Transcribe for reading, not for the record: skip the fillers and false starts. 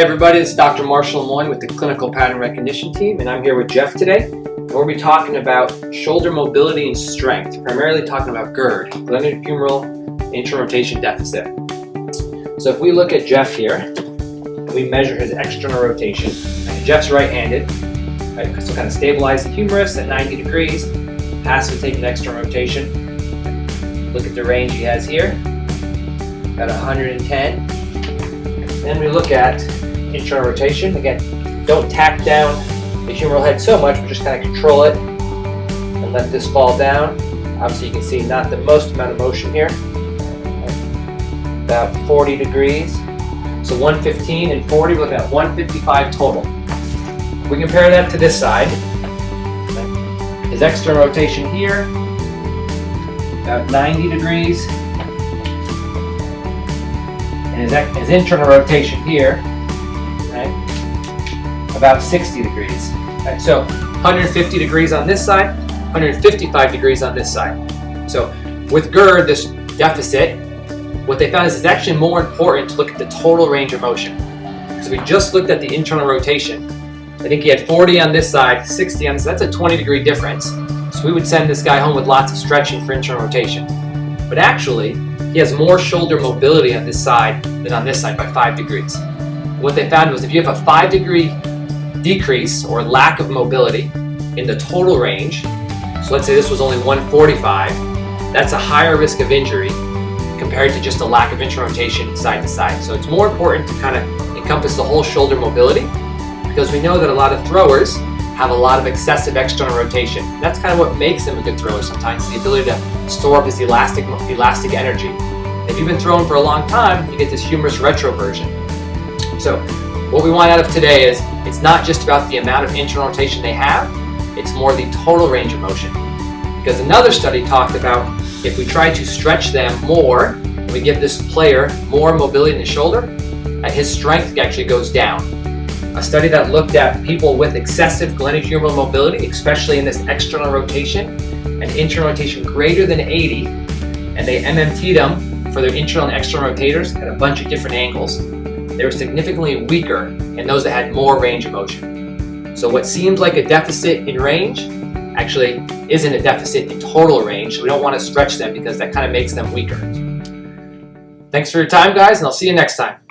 Everybody, it's Dr. Marshall Lemoyne with the Clinical Pattern Recognition Team, and I'm here with Jeff today. And we'll be talking about shoulder mobility and strength, primarily talking about GERD, glenohumeral interrotation deficit. So if we look at Jeff here, we measure his external rotation. Jeff's right-handed, right? So kind of stabilize the humerus at 90 degrees, passive take an external rotation. Look at the range he has here, about 110. Then we look at internal rotation. Again, don't tack down the humeral head so much, but just kind of control it and let this fall down. Obviously you can see not the most amount of motion here. About 40 degrees. So 115 and 40, we're looking at 155 total. We compare that to this side. His external rotation here, about 90 degrees. And his internal rotation here, right, about 60 degrees. Right? So 150 degrees on this side, 155 degrees on this side. So with GERD, this deficit, what they found is it's actually more important to look at the total range of motion. Because we just looked at the internal rotation. I think he had 40 on this side, 60 on this side. That's a 20-degree difference. So we would send this guy home with lots of stretching for internal rotation. But actually, he has more shoulder mobility on this side than on this side by 5 degrees. What they found was if you have a 5-degree decrease or lack of mobility in the total range, so let's say this was only 145, that's a higher risk of injury compared to just a lack of internal rotation side to side. So it's more important to kind of encompass the whole shoulder mobility because we know that a lot of throwers have a lot of excessive external rotation. That's kind of what makes them a good thrower sometimes, the ability to store up this elastic energy. If you've been throwing for a long time, you get this humerus retroversion. So what we want out of today is it's not just about the amount of internal rotation they have, it's more the total range of motion. Because another study talked about if we try to stretch them more, and we give this player more mobility in the shoulder, his strength actually goes down. A study that looked at people with excessive glenohumeral mobility, especially in this external rotation, and internal rotation greater than 80, and they MMT'd them for their internal and external rotators at a bunch of different angles. They were significantly weaker in those that had more range of motion. So what seems like a deficit in range actually isn't a deficit in total range. So we don't want to stretch them because that kind of makes them weaker. Thanks for your time, guys, and I'll see you next time.